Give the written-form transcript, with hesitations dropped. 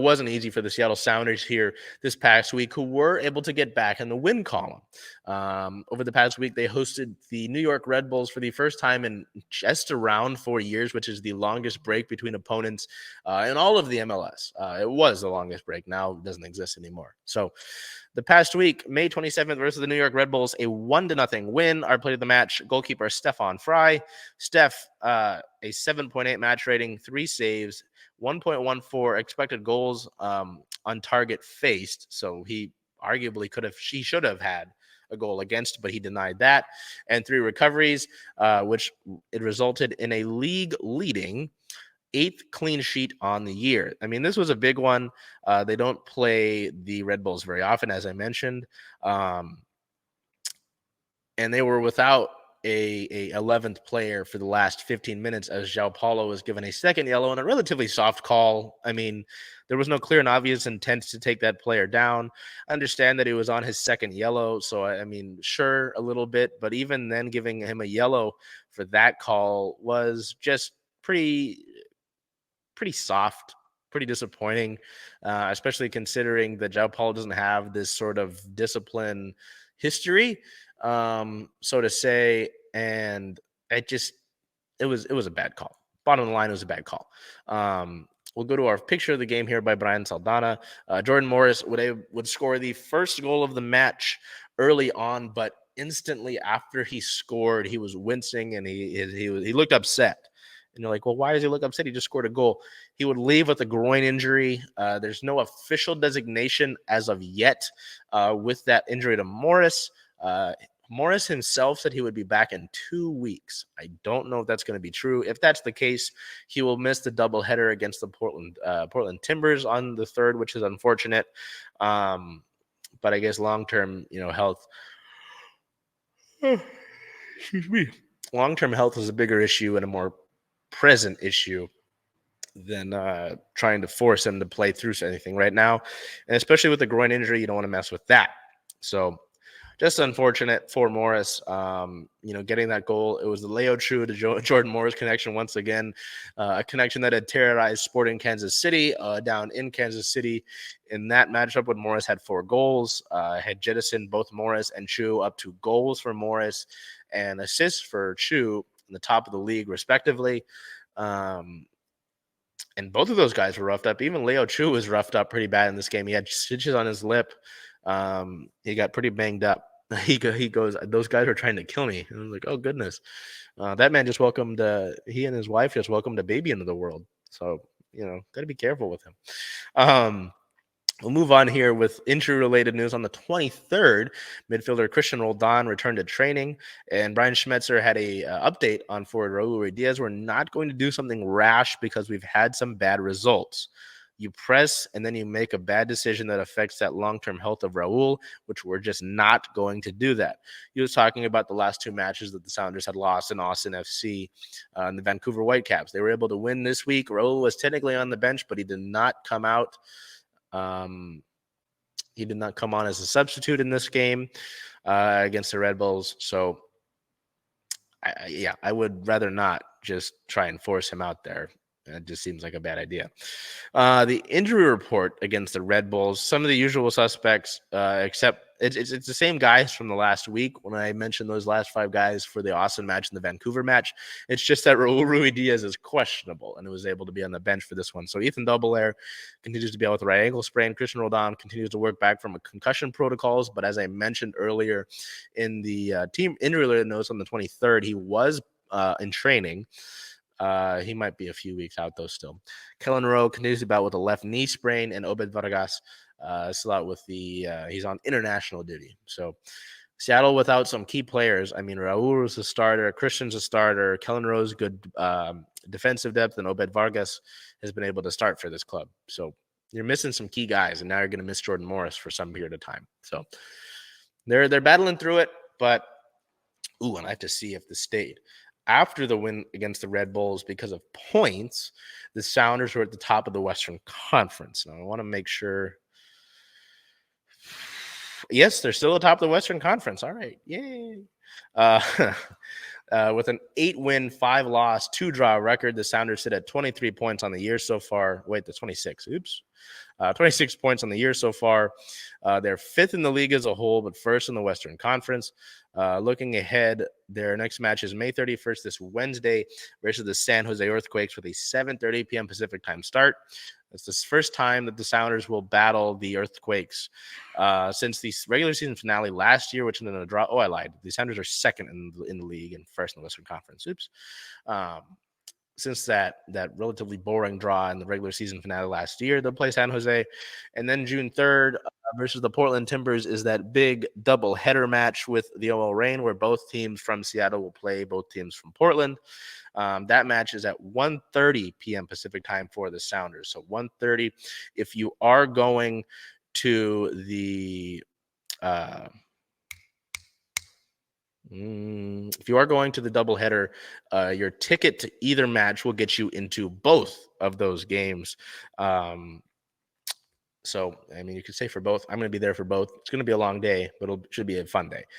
wasn't easy for the Seattle Sounders here this past week, who were able to get back in the win column. Over the past week, they hosted the New York Red Bulls for the first time in just around 4 years, which is the longest break between opponents in all of the MLS. It was the longest break. Now it doesn't exist anymore. So the past week, May 27th versus the New York Red Bulls, a 1-0 win. Our player of the match, goalkeeper Stefan Fry. Steph, a 7.8 match rating, 3 saves, 1.14 expected goals on target faced. So he arguably should have had a goal against, but he denied that. And 3 recoveries, which it resulted in a league leading 8th clean sheet on the year. I mean, this was a big one. They don't play the Red Bulls very often, as I mentioned. And they were without a 11th player for the last 15 minutes, as João Paulo was given a second yellow and a relatively soft call. I mean, there was no clear and obvious intent to take that player down. I understand that he was on his second yellow, so I mean, sure, a little bit, but even then giving him a yellow for that call was just pretty soft, pretty disappointing, especially considering that João Paulo doesn't have this sort of discipline history, so to say, and it was a bad call. Bottom of the line, it was a bad call. We'll go to our picture of the game here by Bryan Saldana. Jordan Morris would score the first goal of the match early on, but instantly after he scored, he was wincing and he looked upset. And you're like, well, why does he look upset? He just scored a goal. He would leave with a groin injury. There's no official designation as of yet with that injury to Morris. Morris himself said he would be back in 2 weeks. I don't know if that's going to be true. If that's the case, he will miss the doubleheader against the Portland Timbers on the 3rd, which is unfortunate. But I guess long-term, health. Excuse me. Long-term health is a bigger issue and a more present issue than trying to force him to play through anything right now. And especially with the groin injury, you don't want to mess with that. So just unfortunate for Morris, getting that goal. It was the Leo Chu to Jordan Morris connection once again, a connection that had terrorized Sporting Kansas City down in Kansas City. In that matchup when Morris had 4 goals, had jettisoned both Morris and Chu up to goals for Morris and assists for Chu in the top of the league, respectively. And both of those guys were roughed up. Even Leo Chu was roughed up pretty bad in this game. He had stitches on his lip. He got pretty banged up. He goes, those guys are trying to kill me. And I was like, oh, goodness. That man just he and his wife just welcomed a baby into the world. So, got to be careful with him. We'll move on here with injury-related news. On the 23rd, midfielder Christian Roldan returned to training, and Brian Schmetzer had a update on forward Raul Ruidiaz. We're not going to do something rash because we've had some bad results. You press, and then you make a bad decision that affects that long-term health of Raul, which we're just not going to do that. He was talking about the last 2 matches that the Sounders had lost in Austin FC and the Vancouver Whitecaps. They were able to win this week. Raul was technically on the bench, but he did not come out. He did not come on as a substitute in this game against the Red Bulls. So, I would rather not just try and force him out there. It just seems like a bad idea. The injury report against the Red Bulls, some of the usual suspects, except it's the same guys from the last week when I mentioned those last 5 guys for the Austin match and the Vancouver match. It's just that Raul Ruidiaz is questionable and was able to be on the bench for this one. So Ethan Dobbelaere continues to be out with a right ankle sprain. Christian Roldan continues to work back from concussion protocols. But as I mentioned earlier in the team injury notes on the 23rd, he was in training. He might be a few weeks out, though, still. Kellen Rowe continues to be out with a left knee sprain, and Obed Vargas still out with he's on international duty. So Seattle without some key players. I mean, Raul is a starter, Christian's a starter, Kellen Rowe's good defensive depth, and Obed Vargas has been able to start for this club. So you're missing some key guys, and now you're going to miss Jordan Morris for some period of time. So they're battling through it, but and I have to see if this stayed. After the win against the Red Bulls, because of points, the Sounders were at the top of the Western Conference. Now, I want to make sure. Yes, they're still atop the Western Conference. All right. Yay. With an 8-win, 5-loss, 2-draw record, the Sounders sit at 23 points on the year so far. Wait, the 26. Oops. 26 points on the year so far. They're fifth in the league as a whole, but first in the Western Conference. Looking ahead, their next match is May 31st, this Wednesday, versus the San Jose Earthquakes with a 7:30 p.m. Pacific time start. It's the first time that the Sounders will battle the Earthquakes since the regular season finale last year, which ended in a draw. Oh, I lied. The Sounders are second in the league and first in the Western Conference. Oops. Since that relatively boring draw in the regular season finale last year, they'll play San Jose. And then June 3rd versus the Portland Timbers is that big double header match with the OL Reign, where both teams from Seattle will play both teams from Portland. That match is at 1:30 p.m. Pacific time for the Sounders. So 1:30. If you are going to the doubleheader, your ticket to either match will get you into both of those games. So, I mean, you could say for both. I'm going to be there for both. It's going to be a long day, but it should be a fun day.